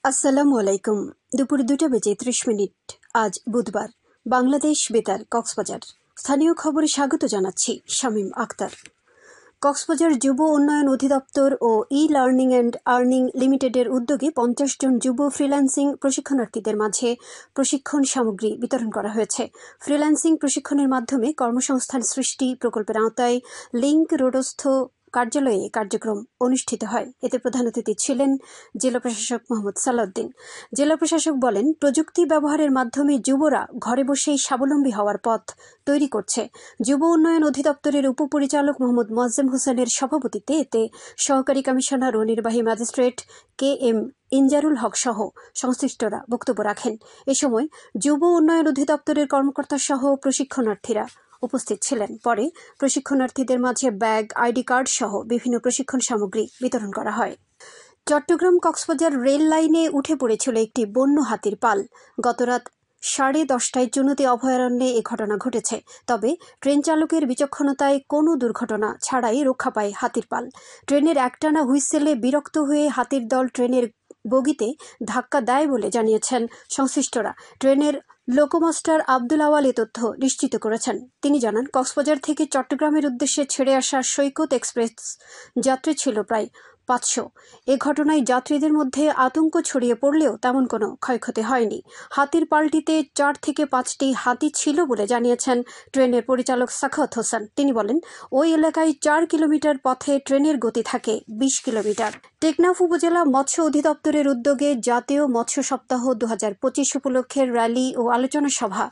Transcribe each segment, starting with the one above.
আসসালামু আলাইকুম। দুপুর 2টা বেজে 30 মিনিট আজ বুধবার। বাংলাদেশ বেতার কক্সবাজার স্থানীয় খবরে স্বাগত জানাচ্ছি শামীম আক্তার। কক্সবাজার যুব উন্নয়ন অধিদপ্তর ও ই-লার্নিং অ্যান্ড আর্নিং লিমিটেডের উদ্যোগে 50 জন যুব ফ্রিল্যান্সিং প্রশিক্ষণার্থীদের মাঝে প্রশিক্ষণ সামগ্রী বিতরণ করা হয়েছে। ফ্রিল্যান্সিং প্রশিক্ষণের মাধ্যমে কর্মসংস্থান সৃষ্টি প্রকল্পের আওতায় লিংক রোডস্থ কার্যালয়ে কার্যক্রম অনুষ্ঠিত হয়। এতে প্রধান অতিথি ছিলেন জেলা প্রশাসক মোহাম্মদ সালাউদ্দিন। জেলা প্রশাসক বলেন, প্রযুক্তি ব্যবহারের মাধ্যমে যুবরা ঘরে বসেই স্বাবলম্বী হওয়ার পথ তৈরি করছে। যুব উন্নয়ন অধিদপ্তরের উপপরিচালক মোহাম্মদ মোয়াজ্জেম হোসেনের সভাপতিত্বে এতে সহকারী কমিশনার ও নির্বাহী ম্যাজিস্ট্রেট KM ইনজারুল হক সহ সংশ্লিষ্টরা বক্তব্য রাখেন। এ সময় যুব উন্নয়ন অধিদপ্তরের কর্মকর্তা সহ প্রশিক্ষণার্থীরা উপস্থিত ছিলেন। পরে প্রশিক্ষণার্থীদের মাঝে ব্যাগ, আইডি কার্ড সহ বিভিন্ন প্রশিক্ষণ সামগ্রী বিতরণ করা হয়। চট্টগ্রাম কক্সবাজার রেল লাইনে উঠে পড়েছিল একটি বন্য হাতির পাল। গতরাত 10:30টায় জুনুতি অভয়ারণ্যে এ ঘটনা ঘটেছে। তবে ট্রেন চালকের বিচক্ষণতায় কোনো দুর্ঘটনা ছাড়াই রক্ষা পায় হাতির পাল। ট্রেনের একটানা হুইসেলে বিরক্ত হয়ে হাতির দল ট্রেনের বগিতে ধাক্কা দেয় বলে জানিয়েছেন সংশ্লিষ্টরা। ট্রেনের লোকোমাস্টার আব্দুল আওয়াল এ তথ্য নিশ্চিত করেছেন। তিনি জানান, কক্সবাজার থেকে চট্টগ্রামের উদ্দেশ্যে ছেড়ে আসা সৈকত এক্সপ্রেস যাত্রী ছিল প্রায় 500। এ ঘটনায় যাত্রীদের মধ্যে আতঙ্ক ছড়িয়ে পড়লেও তেমন কোনো ক্ষয়ক্ষতি হয়নি। হাতির পালটিতে 4 থেকে 5টি হাতি ছিল বলে জানিয়েছেন ট্রেনের পরিচালক সাখাওয়াত হোসেন। তিনি বলেন, ওই এলাকায় 4 কিলোমিটার পথে ট্রেনের গতি থাকে 20 কিলোমিটার। টেকনাফ উপজেলা মৎস্য অধিদপ্তরের উদ্যোগে জাতীয় মৎস্য সপ্তাহ 2025 উপলক্ষে র্যালি ও আলোচনা সভা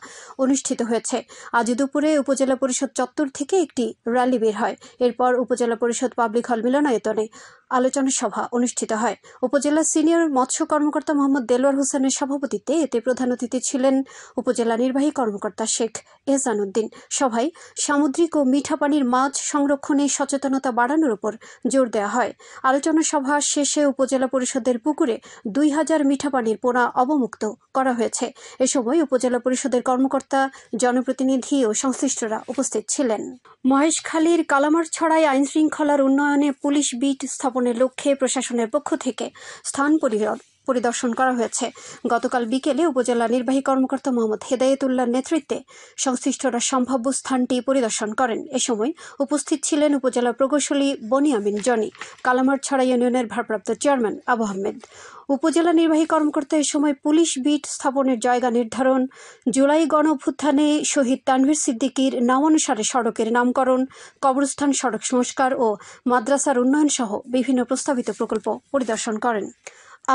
অনুষ্ঠিত হয়েছে। আজ দুপুরে উপজেলা পরিষদ চত্বর থেকে একটি র্যালি বের হয়। এরপর উপজেলা পরিষদ পাবলিক হল মিলনায়তনে আলোচনা সভা অনুষ্ঠিত হয়। উপজেলা সিনিয়র মৎস্য কর্মকর্তা মোহাম্মদ দেলোয়ার হোসেনের সভাপতিত্বে এতে প্রধান অতিথি ছিলেন উপজেলা নির্বাহী কর্মকর্তা শেখ এহসান উদ্দিন। সভায় সামুদ্রিক ও মিঠা পানির মাছ সংরক্ষণে সচেতনতা বাড়ানোর উপর জোর দেওয়া হয়। আলোচনা সভা শেষে উপজেলা পরিষদের পুকুরে 2000 মিঠা পানির পোনা অবমুক্ত করা হয়েছে। এ সময় উপজেলা পরিষদের কর্মকর্তা, জনপ্রতিনিধি ও সংশ্লিষ্টরা উপস্থিত ছিলেন। মহেশখালীর কালামারছড়ায় আইনশৃঙ্খলার উন্নয়নে পুলিশ বিট স্থাপনের লক্ষ্যে প্রশাসনের পক্ষ থেকে স্থান পরিদর্শন করা হয়েছে। গতকাল বিকেলে উপজেলা নির্বাহী কর্মকর্তা মোহাম্মদ হেদায়েতুল্লাহর নেতৃত্বে সংশ্লিষ্টরা সম্ভাব্য স্থানটি পরিদর্শন করেন। এ সময় উপস্থিত ছিলেন উপজেলা প্রকৌশলী বনিয়ামিন জনি, কালামারছড়া ইউনিয়নের ভারপ্রাপ্ত চেয়ারম্যান আবু আহমেদ। উপজেলা নির্বাহী কর্মকর্তা এ সময় পুলিশ বিট স্থাপনের জায়গা নির্ধারণ, জুলাই গণ অভ্যুত্থানে শহীদ তানভীর সিদ্দিকীর নামানুসারে সড়কের নামকরণ, কবরস্থান সড়ক সংস্কার ও মাদ্রাসার উন্নয়ন সহ বিভিন্ন প্রস্তাবিত প্রকল্প পরিদর্শন করেন।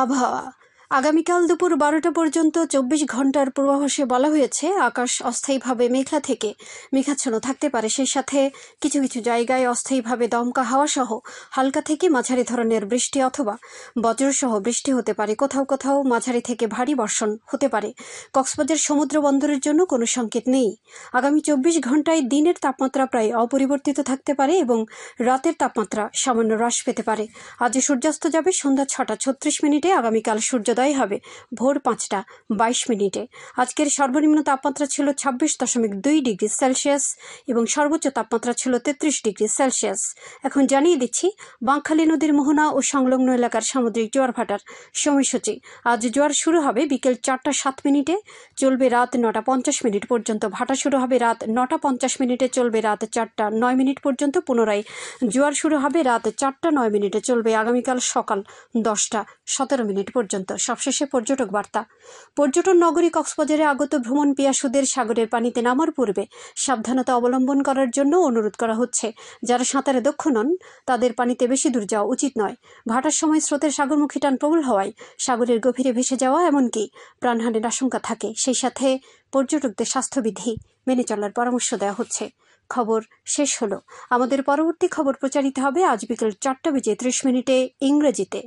আবহাওয়া। আগামীকাল দুপুর 12টা পর্যন্ত 24 ঘন্টার পূর্বাভাসে বলা হয়েছে, আকাশ অস্থায়ীভাবে মেঘলা থেকে মেঘাচ্ছন্ন থাকতে পারে। সেই সাথে কিছু কিছু জায়গায় অস্থায়ীভাবে দমকা হাওয়া সহ হালকা থেকে মাঝারি ধরনের বৃষ্টি অথবা বজ্রসহ বৃষ্টি হতে পারে। কোথাও কোথাও মাঝারি থেকে ভারী বর্ষণ হতে পারে। কক্সবাজার সমুদ্র বন্দরের জন্য কোনো সংকেত নেই। আগামী 24 ঘন্টায় দিনের তাপমাত্রা প্রায় অপরিবর্তিত থাকতে পারে এবং রাতের তাপমাত্রা সামান্য হ্রাস পেতে পারে। আজ সূর্যাস্ত যাবে সন্ধ্যা 6টা 36 মিনিটে। আগামীকাল সূর্যোদয় হবে ভোর 5টা 22 মিনিটে। আজকের সর্বনিম্ন তাপমাত্রা ছিল 26.2 ডিগ্রি সেলসিয়াস এবং সর্বোচ্চ তাপমাত্রা ছিল 33 ডিগ্রি সেলসিয়াস। এখন জানিয়ে দিচ্ছি বাঁকখালী নদীর মোহনা ও সংলগ্ন এলাকার সামুদ্রিক জোয়ার ভাটার সময়সূচি। আজ জোয়ার শুরু হবে বিকেল 4টা 7 মিনিটে, চলবে রাত 9টা 50 মিনিট পর্যন্ত। ভাটা শুরু হবে রাত 9টা 50 মিনিটে, চলবে রাত 4টা 9 মিনিট পর্যন্ত। পুনরায় জোয়ার শুরু হবে রাত 4টা 9 মিনিটে, চলবে আগামীকাল সকাল 10টা 17 মিনিট পর্যন্ত। সবশেষে পর্যটক বার্তা। পর্যটন নগরী কক্সবাজারে আগত ভ্রমণ পিয়াসুদের সাগরের পানিতে নামার পূর্বে সাবধানতা অবলম্বন করার জন্য অনুরোধ করা হচ্ছে। যারা সাঁতারে দক্ষ নন তাদের পানিতে বেশি দূর যাওয়া উচিত নয়। ভাটার সময় স্রোতের সাগরমুখী টান প্রবল হওয়ায় সাগরের গভীরে ভেসে যাওয়া এমনকি প্রাণহানির আশঙ্কা থাকে। সেই সাথে পর্যটকদের স্বাস্থ্যবিধি মেনে চলার পরামর্শ দেওয়া হচ্ছে। খবর শেষ হলো। আমাদের পরবর্তী খবর প্রচারিত হবে আজ বিকেল 4টা বেজে 30 মিনিটে ইংরেজিতে।